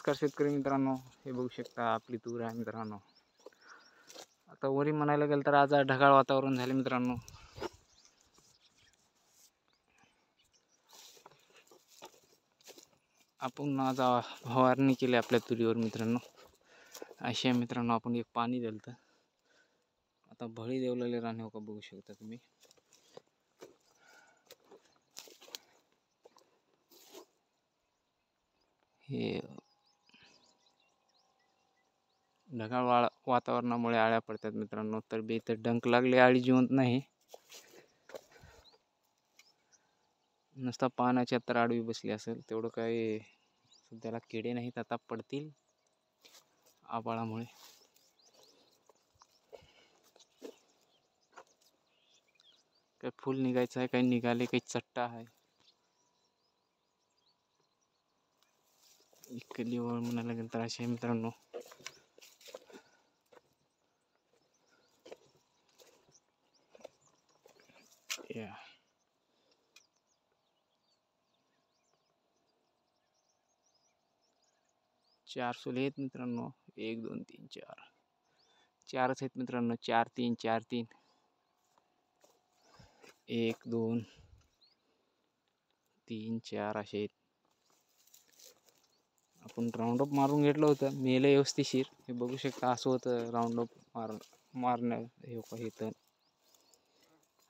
नमस्कार शेतकरी मित्रांनो, हे बघू शकता आपली तूर आहे मित्रांनो. आता वरी म्हणायला गेलं तर आज ढगाळ वातावरण झाले मित्रांनो. आपण आज फवारणी केली आपल्या तुरीवर मित्रांनो. अशा मित्रांनो आपण एक पाणी दिलं, आता भळी देवलेले राहणे हो का बघू शकता तुम्ही. हे ढगाळ वातावरणामुळे आळ्या पडतात मित्रांनो. तर बी इथं डंक लागले, आळी जिवंत नाही, नुसता पानाच्या तर आडवी बसली असेल. तेवढं काही सध्याला किडे नाहीत, आता पडतील आबाळामुळे. काही फुल निघायचं आहे, काही निघाले, काही चट्टा आहे. इकडली वळ म्हणायला गेलं तर असे मित्रांनो. चार सोले आहेत मित्रांनो. 1 2 3 4 चारच आहेत मित्रांनो. 4 3 4 3 1 2 3 4 असे आहेत. आपण राऊंडअप मारून घेतलं होतं, मेले व्यवस्थिशीर. हे बघू शकता, असं होतं राऊंडअप मारणं हे येतं.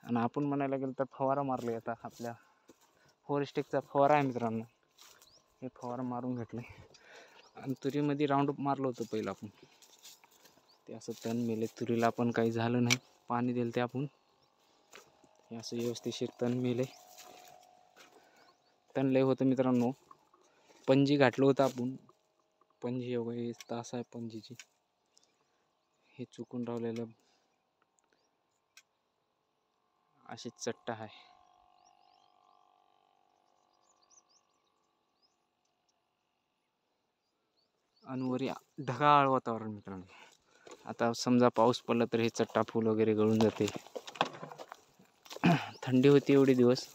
आणि आपण म्हणायला गेलं तर फवारा मारले. आता आपल्या फॉरेस्टेकचा फवारा आहे मित्रांनो. हे फवारा मारून घेतले आणि तुरीमध्ये राऊंडअप मारलं होतं पहिलं आपण. ते असं तण मेले तुरीला, पण काही झालं नाही. पाणी दिलं ते आपण, हे असं व्यवस्थिशीर तण मेले. तण लय होतं मित्रांनो. पंजी घातलं होतं आपण. पंजी वगैरे तास आहे पंजीची, हे चुकून राहिलेलं अशी चट्टा आहे. आणि वरी ढगाळ वातावरण मित्रांनो. आता समजा पाऊस पडला तर हे चट्टा फूल वगैरे गळून जाते. थंडी होती एवढे दिवस.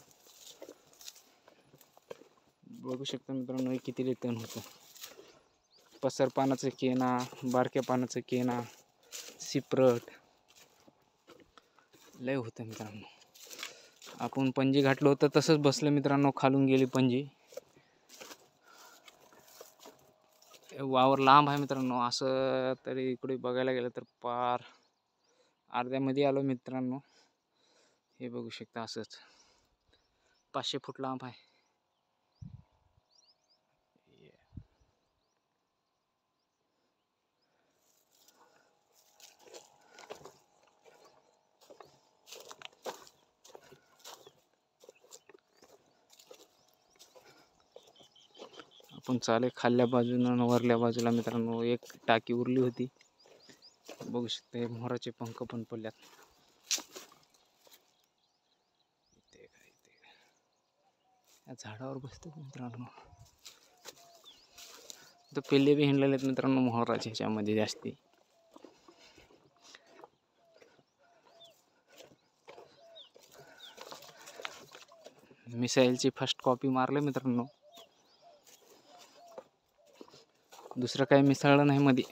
बघू शकता मित्रांनो, किती तण होतं. पसर पानाचं केना, बारक्या पानाचं केना, सिप्रट लय होतं मित्रांनो. आपण पंजी घातलं होतं तसंच बसलं मित्रांनो. खालून गेली पंजी. वावर लांब आहे मित्रांनो. असं तरी इकडे बघायला गेलं तर पार अर्ध्यामध्ये आलो मित्रांनो. हे बघू शकता, असंच 500 फूट लांब आहे. आपण चाले खाल्ल्या बाजूनं वरल्या बाजूला मित्रांनो एक टाकी उरली होती. बघू शकता, मोराचे पंख पण पडल्यात. या झाडावर बसतात मित्रांनो. तर पिल्ले बी हिंडलेले आहेत मित्रांनो मोहराच्या ह्याच्यामध्ये जास्ती. मिसाईलची फर्स्ट कॉपी मारले मित्रांनो. दुसरं काही मिसळलं नाही मध्ये.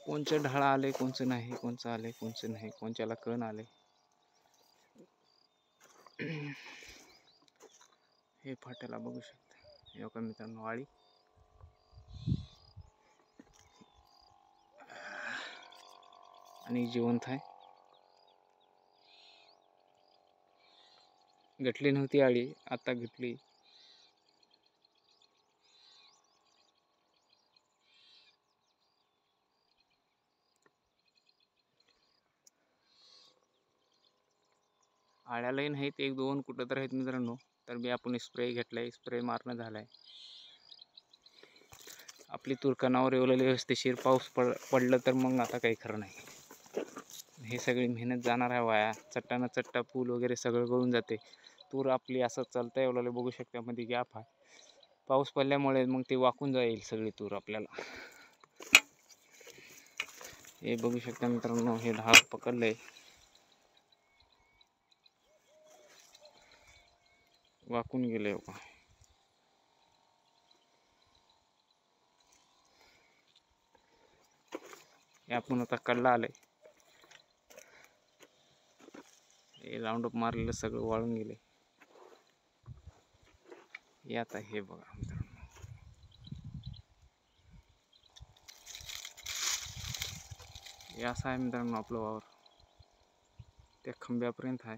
कोणचे ढाळ आले, कोणचं नाही, कोणचं आले, कोणचं नाही, कोणच्याला कण आले. हे फाट्याला बघू शकता. हे का मित्रांनो आळी. आणि जिवंत आहे. घटली नव्हती आळी, आता घटली. आळ्यालाही नाहीत, 1 2 कुठं तर आहेत मित्रांनो. तर मी आपण स्प्रे घेतलाय, स्प्रे मारणं झालाय. आपली तूर कणावर एवढं व्यवस्थिशीर पाऊस पडलं तर मग आता काही खरं नाही. हे सगळी मेहनत जाणार आहे वाया. चट्टाना चट्टा पूल वगैरे सगळं गळून जाते. तूर आपली असं चालता येवला बघू शकता, मध्ये गॅप आहे. पाऊस पडल्यामुळे मग ते वाकून जाईल सगळी तूर आपल्याला. हे बघू शकता मित्रांनो, हे ढाग पकडलंय, वाकून गेले. हे आपण आता कडला आलंय. हे राऊंडअप मारलेलं सगळं वाळून गेले. हे आता हे बघा मित्रांनो, हे असं आहे मित्रांनो आपलं वावर. त्या खंब्यापर्यंत आहे.